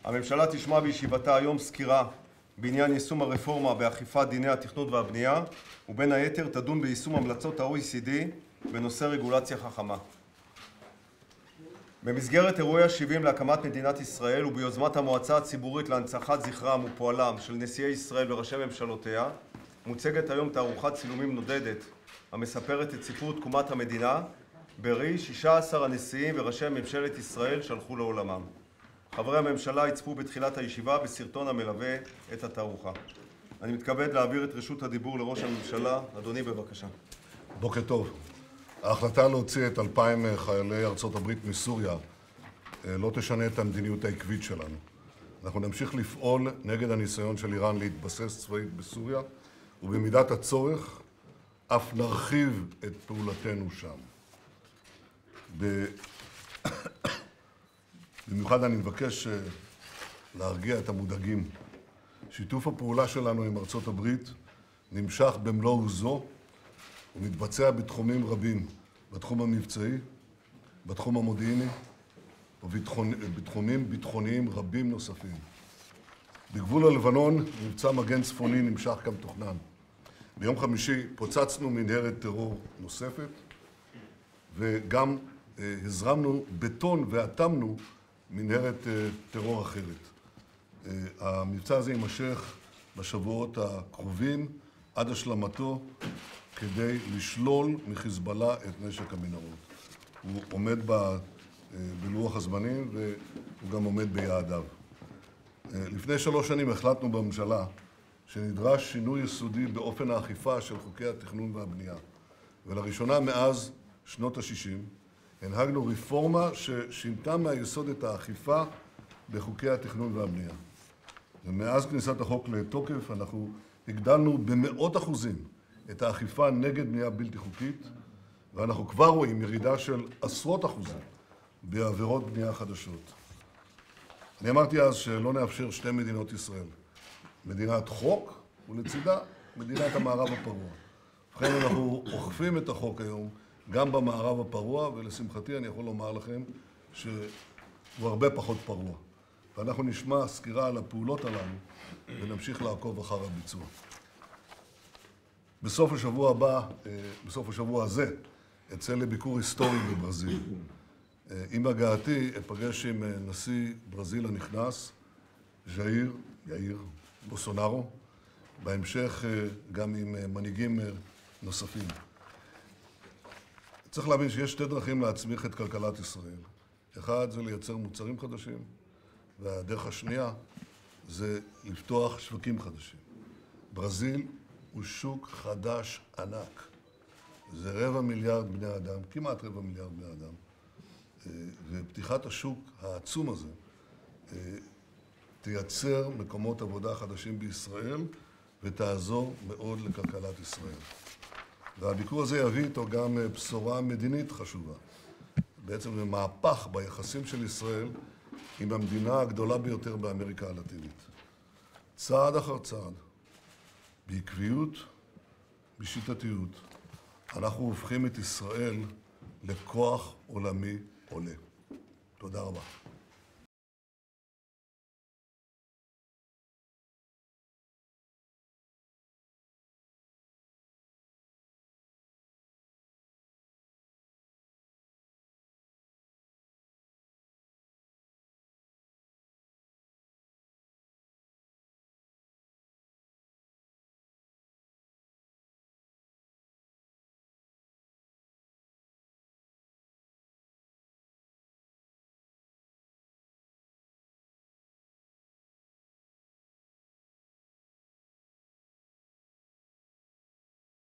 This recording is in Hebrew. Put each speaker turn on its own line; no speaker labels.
הממשלה תשמע בישיבתה היום סקירה בעניין יישום הרפורמה באכיפת דיני התכנון והבנייה, ובין היתר תדון ביישום המלצות ה-OECD בנושא רגולציה חכמה. במסגרת אירועי ה-70 להקמת מדינת ישראל וביוזמת המועצה הציבורית להנצחת זכרם ופועלם של נשיאי ישראל וראשי ממשלותיה, מוצגת היום תערוכת צילומים נודדת המספרת את סיפור תקומת המדינה בראי 16 הנשיאים וראשי ממשלת ישראל שהלכו לעולמם. חברי הממשלה יצפו בתחילת הישיבה בסרטון המלווה את התערוכה. אני מתכבד להעביר את רשות הדיבור לראש הממשלה. אדוני, בבקשה.
בוקר טוב. ההחלטה להוציא את 2,000 חיילי ארצות הברית מסוריה לא תשנה את המדיניות העקבית שלנו. אנחנו נמשיך לפעול נגד הניסיון של איראן להתבסס צבאית בסוריה, ובמידת הצורך אף נרחיב את פעולתנו שם. במיוחד אני מבקש להרגיע את המודאגים. שיתוף הפעולה שלנו עם ארצות הברית נמשך במלוא עוזו ומתבצע בתחומים רבים, בתחום המבצעי, בתחום המודיעיני ובתחומים ביטחוניים רבים נוספים. בגבול הלבנון מבצע מגן צפוני נמשך כמתוכנן. ביום חמישי פוצצנו מנהרת טרור נוספת וגם הזרמנו בטון ואטמנו מנהרת טרור אחרת. המבצע הזה יימשך בשבועות הקרובים עד השלמתו כדי לשלול מחיזבאללה את נשק המנהרות. הוא עומד בלוח הזמנים והוא גם עומד ביעדיו. לפני 3 שנים החלטנו בממשלה שנדרש שינוי יסודי באופן האכיפה של חוקי התכנון והבנייה. ולראשונה מאז שנות ה-60 הנהגנו רפורמה ששינתה מהיסוד את האכיפה בחוקי התכנון והבנייה. ומאז כניסת החוק לתוקף אנחנו הגדלנו במאות אחוזים את האכיפה נגד בנייה בלתי חוקית, ואנחנו כבר רואים ירידה של עשרות אחוזים בעבירות בנייה חדשות. אני אמרתי אז שלא נאפשר 2 מדינות ישראל, מדינת חוק ולצידה מדינת המערב הפרוע. ובכן אנחנו אוכפים את החוק היום גם במערב הפרוע, ולשמחתי אני יכול לומר לכם שהוא הרבה פחות פרוע. ואנחנו נשמע סקירה על הפעולות הללו ונמשיך לעקוב אחר הביצוע. בסוף השבוע הזה, אצא לביקור היסטורי בברזיל. עם הגעתי אפגש עם נשיא ברזיל הנכנס, יאיר בולסונארו, בהמשך גם עם מנהיגים נוספים. צריך להבין שיש 2 דרכים להצמיח את כלכלת ישראל. אחד זה לייצר מוצרים חדשים, והדרך השנייה זה לפתוח שווקים חדשים. ברזיל הוא שוק חדש ענק. זה 250 מיליון בני אדם, כמעט 250 מיליון בני אדם. ופתיחת השוק העצום הזה תייצר מקומות עבודה חדשים בישראל ותעזור מאוד לכלכלת ישראל. והביקור הזה יביא איתו גם בשורה מדינית חשובה. בעצם זה מהפך ביחסים של ישראל עם המדינה הגדולה ביותר באמריקה הלטינית. צעד אחר צעד, בעקביות, בשיטתיות, אנחנו הופכים את ישראל לכוח עולמי עולה. תודה רבה.